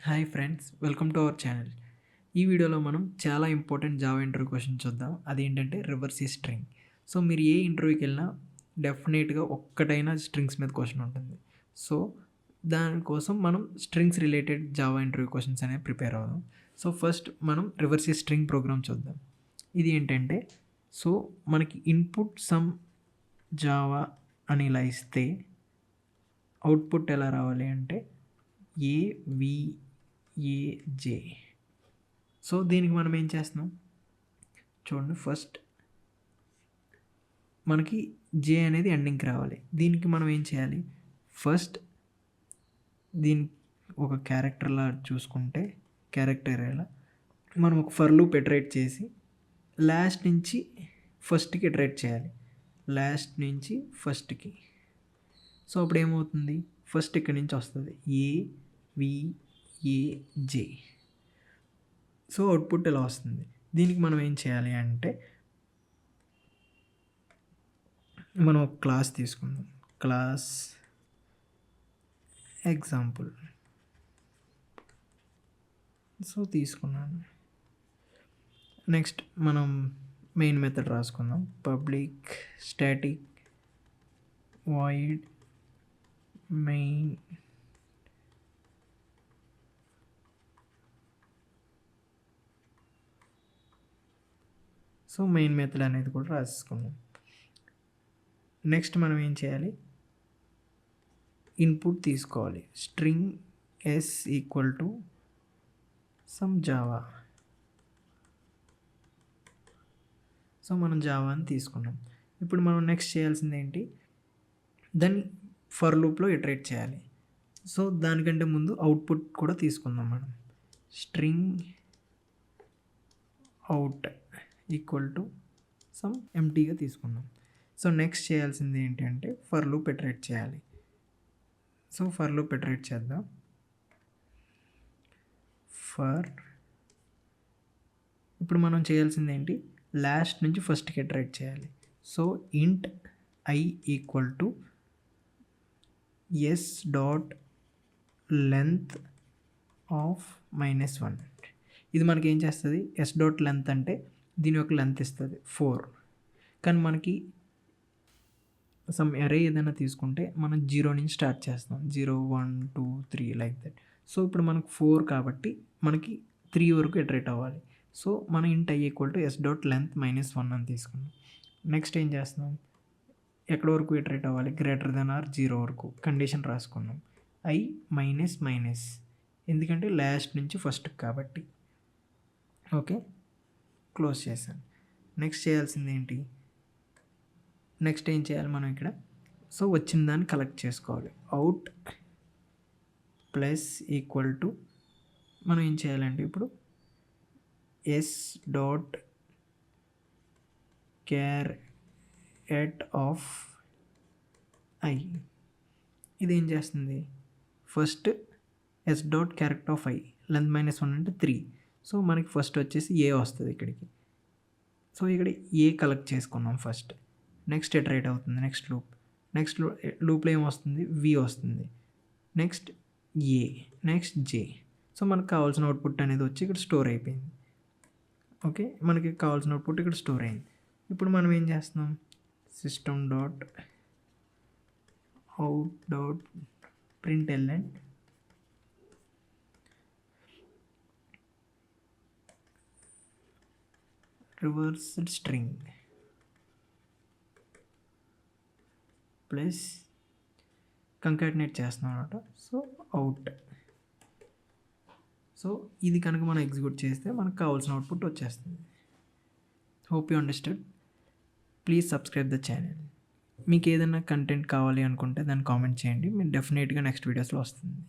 Hi friends, welcome to our channel. ఈ వీడియోలో మనం చాలా ఇంపార్టెంట్ జావా ఇంటర్వ్యూ క్వశ్చన్ చూద్దాం. అదేంటంటే రివర్స్ స్ట్రింగ్. సో మీరు ఏ ఇంటర్వ్యూకి వెళ్ళినా డెఫినెట్గా ఒక్కటైనా స్ట్రింగ్స్ మీద క్వశ్చన్ ఉంటుంది. సో దానికోసం మనం strings related Java interview questions అనేవి ప్రిపేర్ అవుదాం. సో ఫస్ట్ మనం రివర్స్ స్ట్రింగ్ ప్రోగ్రామ్ చూద్దాం. ఇది ఏంటంటే సో మనకి ఇన్పుట్ సమ్ జావా అని ఇలా ఇస్తే అవుట్పుట్ ఎలా రావాలి అంటే ఏవిఏజే. సో దీనికి మనం ఏం చేస్తున్నాం చూడండి. ఫస్ట్ మనకి జే అనేది ఎండింగ్కి రావాలి. దీనికి మనం ఏం చేయాలి, ఫస్ట్ దీని ఒక క్యారెక్టర్లా చూసుకుంటే క్యారెక్టర్ ఎలా మనం ఒక ఫర్ లూప్ ఇటరేట్ చేసి లాస్ట్ నుంచి ఫస్ట్కి ఇటరేట్ చేయాలి. లాస్ట్ నుంచి ఫస్ట్కి. సో అప్పుడు ఏమవుతుంది, ఫస్ట్ ఇక్కడి నుంచి వస్తుంది ఏవిఏజే. సో అవుట్పుట్ ఇలా వస్తుంది. దీనికి మనం ఏం చేయాలి అంటే మనం ఒక క్లాస్ తీసుకుందాం. క్లాస్ ఎగ్జాంపుల్ సో తీసుకున్నాను. నెక్స్ట్ మనం మెయిన్ మెథడ్ రాసుకుందాం. Public static void main so main method అనేది కూడా రాసుకుందాం. నెక్స్ట్ మనం ఏం చేయాలి, ఇన్పుట్ తీసుకోవాలి. String S equal to some Java. So మనం జావా అని తీసుకున్నాం. ఇప్పుడు మనం నెక్స్ట్ చేయాల్సింది ఏంటి, దాన్ని ఫర్ లూప్లో ఇటరేట్ చేయాలి. సో దానికంటే ముందు అవుట్పుట్ కూడా తీసుకుందాం మనం. String out equal to some ఎంటీగా తీసుకున్నాం. సో నెక్స్ట్ చేయాల్సింది ఏంటి అంటే ఫర్ లూప్ ఇటరేట్ చేయాలి. సో ఫర్ లూప్ ఇటరేట్ చేద్దాం. ఇప్పుడు మనం చేయాల్సింది ఏంటి, లాస్ట్ నుంచి ఫస్ట్కి ఇటరేట్ చేయాలి. సో ఇంట్ I equal to S dot length of -1. ఇది మనకి ఏం చేస్తుంది, ఎస్ డాట్ లెంత్ అంటే దీని యొక్క లెంత్ ఇస్తుంది 4. కానీ మనకి సమ్ అరే ఏదైనా తీసుకుంటే మనం 0 నుంచి స్టార్ట్ చేస్తాం. 0 1 2 3 లైక్ దట్. సో ఇప్పుడు మనకు 4 కాబట్టి మనకి 3 వరకు ఇటరేట్ అవ్వాలి. సో మనం ఇంట్ I equal to S dot length -1 అని తీసుకున్నాం. నెక్స్ట్ ఏం చేస్తున్నాం, ఎక్కడ వరకు ఇటరేట్ అవ్వాలి, గ్రేటర్ దెన్ ఆర్ 0 వరకు కండిషన్ రాసుకున్నాం. ఐ మైనస్ మైనస్ ఎందుకంటే లాస్ట్ నుంచి ఫస్ట్ కాబట్టి. ఓకే, క్లోజ్ చేశాను. నెక్స్ట్ చేయాల్సింది ఏంటి, నెక్స్ట్ ఏం చేయాలి మనం ఇక్కడ, సో వచ్చిన దాన్ని కలెక్ట్ చేసుకోవాలి. అవుట్ ప్లస్ ఈక్వల్ టు మనం ఏం చేయాలంటే ఇప్పుడు S dot char at of I. ఇది ఏం చేస్తుంది, first S dot character of I length -1 అంటే 3. సో మనకి ఫస్ట్ వచ్చేసి ఏ వస్తుంది ఇక్కడికి. సో ఇక్కడ ఏ కలెక్ట్ చేసుకున్నాం ఫస్ట్. నెక్స్ట్ ఇటరేట్ అవుతుంది నెక్స్ట్ లూప్లో ఏం వస్తుంది, వి వస్తుంది. నెక్స్ట్ ఏ, నెక్స్ట్ జే. సో మనకు కావాల్సిన అవుట్పుట్ అనేది వచ్చి ఇక్కడ స్టోర్ అయిపోయింది. ఓకే, మనకి కావాల్సిన అవుట్పుట్ ఇక్కడ స్టోర్ అయింది. ఇప్పుడు మనం ఏం చేస్తున్నాం, system dot out dot println reversed string plus concatenate చేస్తున్నాం అనమాట. So out. సో ఇది కనుక మనం ఎగ్జిక్యూట్ చేస్తే మనకు కావాల్సిన అవుట్పుట్ వచ్చేస్తుంది. Hope you understood. Please subscribe the channel. మీకు ఏదైనా కంటెంట్ కావాలి అనుకుంటే దాన్ని కామెంట్ చేయండి, మీరు డెఫినెట్గా నెక్స్ట్ వీడియోస్లో వస్తుంది.